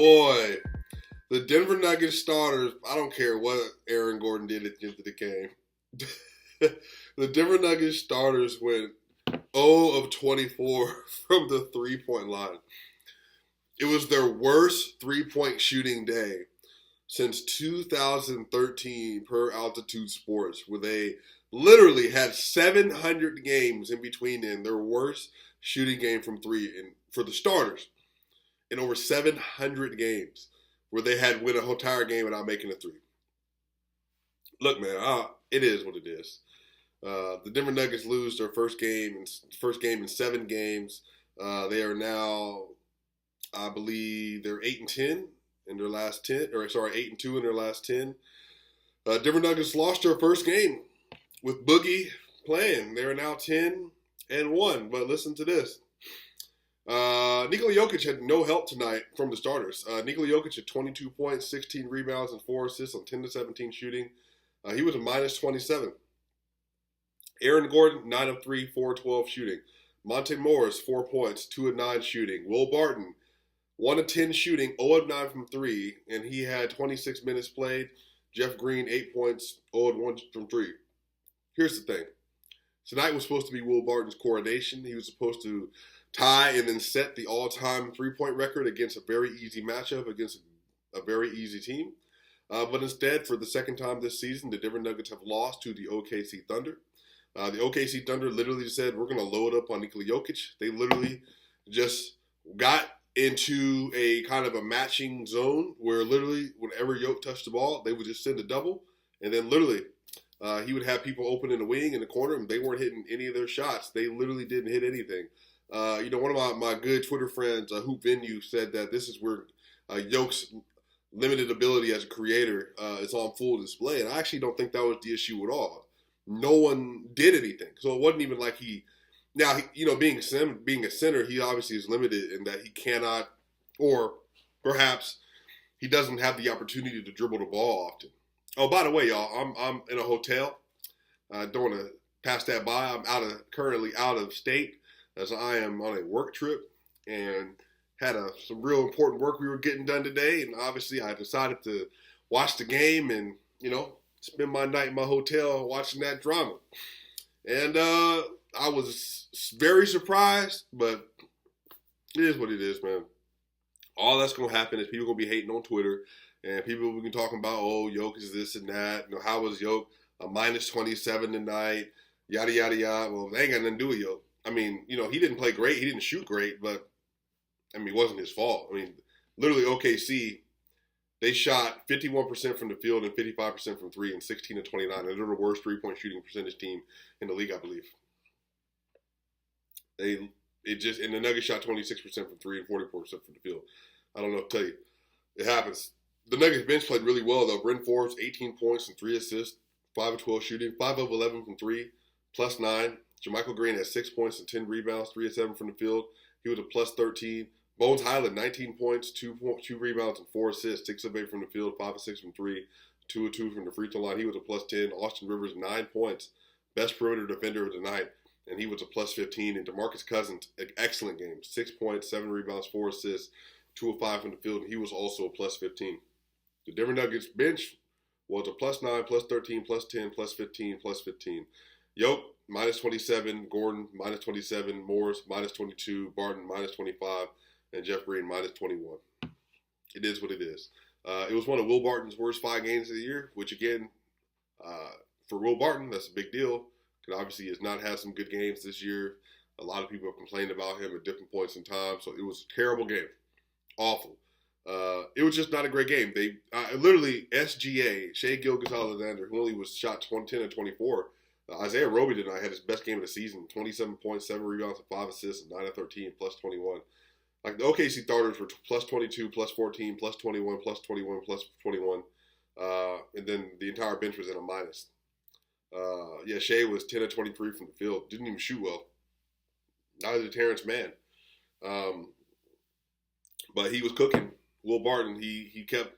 Boy, the Denver Nuggets starters, I don't care what Aaron Gordon did at the end of the game. The Denver Nuggets starters went 0 of 24 from the three-point line. It was their worst three-point shooting day since 2013 per Altitude Sports, where they literally had 700 games in between them. Their worst shooting game from three for the starters in over 700 games where they had win a whole entire game without making a three. Look, man, it is what it is. The Denver Nuggets lose their first game in 7 games. They are now, I believe, they're 8-10 in their last 10, 8-2 in their last 10. Denver Nuggets lost their first game with Boogie playing. They're now 10-1. But listen to this. Nikola Jokic had no help tonight from the starters. Nikola Jokic had 22 points, 16 rebounds, and 4 assists on 10-17 shooting. He was a minus 27. Aaron Gordon, 9 of 3, 4 of 12 shooting. Monte Morris, 4 points, 2 of 9 shooting. Will Barton, 1 of 10 shooting, 0 of 9 from 3, and he had 26 minutes played. Jeff Green, 8 points, 0 of 1 from 3. Here's the thing. Tonight was supposed to be Will Barton's coronation. He was supposed to tie and then set the all-time three-point record against a very easy matchup against a very easy team. But instead, for the second time this season, the Denver Nuggets have lost to the OKC Thunder. The OKC Thunder literally said, we're going to load up on Nikola Jokic. They literally just got into a kind of a matching zone where literally whenever Jokic touched the ball, they would just send a double. And then literally he would have people open in the wing in the corner, and they weren't hitting any of their shots. They literally didn't hit anything. One of my good Twitter friends, Hoop Venue, said that this is where Jokic's limited ability as a creator is on full display. And I actually don't think that was the issue at all. No one did anything. So it wasn't even like being a center, he obviously is limited in that he cannot, or perhaps he doesn't have the opportunity to dribble the ball often. Oh, by the way, y'all, I'm in a hotel. I don't want to pass that by. I'm currently out of state as I am on a work trip and had some real important work we were getting done today. And obviously I decided to watch the game and, spend my night in my hotel watching that drama. And I was very surprised, but it is what it is, man. All that's going to happen is people going to be hating on Twitter, and people will be talking about, Jokic is this and that. How was Jokic a minus 27 tonight? Yada, yada, yada. Well, they ain't got nothing to do with Jokic. I mean, he didn't play great. He didn't shoot great, but, it wasn't his fault. Literally OKC, they shot 51% from the field and 55% from 3 and 16 to 29. And they're the worst three-point shooting percentage team in the league, I believe. And the Nuggets shot 26% from 3 and 44% from the field. I don't know what to tell you. It happens. The Nuggets bench played really well, though. Bryn Forbes, 18 points and 3 assists, 5 of 12 shooting, 5 of 11 from 3, plus 9. JaMychal Green had 6 points and 10 rebounds, 3 of 7 from the field. He was a plus 13. Bones Highland, 19 points, 2 rebounds, and 4 assists, 6 of 8 from the field, 5 of 6 from 3, 2 of 2 from the free throw line. He was a plus 10. Austin Rivers, 9 points, best perimeter defender of the night, and he was a plus 15. And DeMarcus Cousins, an excellent game, 6 points, 7 rebounds, 4 assists, 2 of 5 from the field, and he was also a plus 15. The Denver Nuggets bench was a plus 9, plus 13, plus 10, plus 15, plus 15. Yoke, minus 27. Gordon, minus 27. Morris, minus 22. Barton, minus 25. And Jeff Green, minus 21. It is what it is. It was one of Will Barton's worst 5 games of the year, which, again, for Will Barton, that's a big deal. Because obviously he has not had some good games this year. A lot of people have complained about him at different points in time. So it was a terrible game. Awful. It was just not a great game. They literally, SGA, Shea Gilgeous-Alexander, who only was shot 10 and 24. Isaiah Roby tonight had his best game of the season, 27 points, 7 rebounds, and 5 assists, and 9 of 13, plus 21. Like the OKC starters were plus 22, plus 14, plus 21, plus 21, plus 21. And then the entire bench was in a minus. Shea was 10 of 23 from the field. Didn't even shoot well. Neither did Terrence Mann. But he was cooking. Will Barton, he kept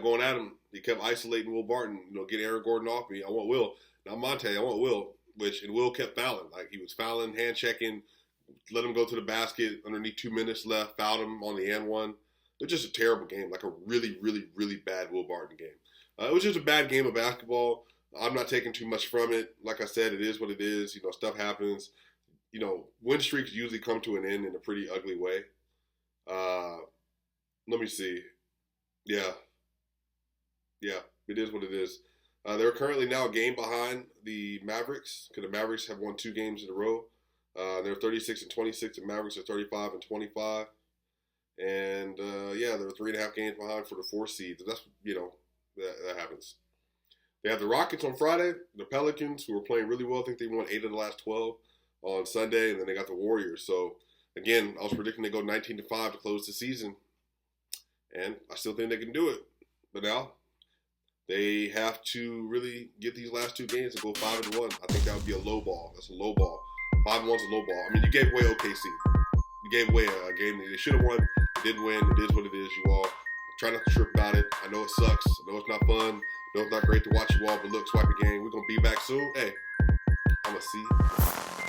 going at him. He kept isolating Will Barton. Get Aaron Gordon off me. I want Will. Not Monte. I want Will. And Will kept fouling. Like he was fouling, hand checking, let him go to the basket underneath 2 minutes left, fouled him on the and one. It was just a terrible game, like a really, really, really bad Will Barton game. It was just a bad game of basketball. I'm not taking too much from it. Like I said, it is what it is. You know, stuff happens. You know, win streaks usually come to an end in a pretty ugly way. Let me see. Yeah, it is what it is. They're currently now a game behind the Mavericks because the Mavericks have won 2 games in a row. They're 36-26, and Mavericks are 35-25. And they're 3.5 games behind for the 4 seeds. That's, you know, that happens. They have the Rockets on Friday, the Pelicans, who are playing really well. I think they won 8 of the last 12 on Sunday, and then they got the Warriors. So again, I was predicting they go 19-5 to close the season, and I still think they can do it. But now they have to really get these last 2 games and go 5-1. I think that would be a low ball. That's a low ball. 5-1's a low ball. I mean, you gave away OKC. You gave away a game that they should have won. They didn't win. It is what it is, you all. Try not to trip about it. I know it sucks. I know it's not fun. I know it's not great to watch you all, but look, Swipin gang, we're going to be back soon. Hey, I'm going to see you.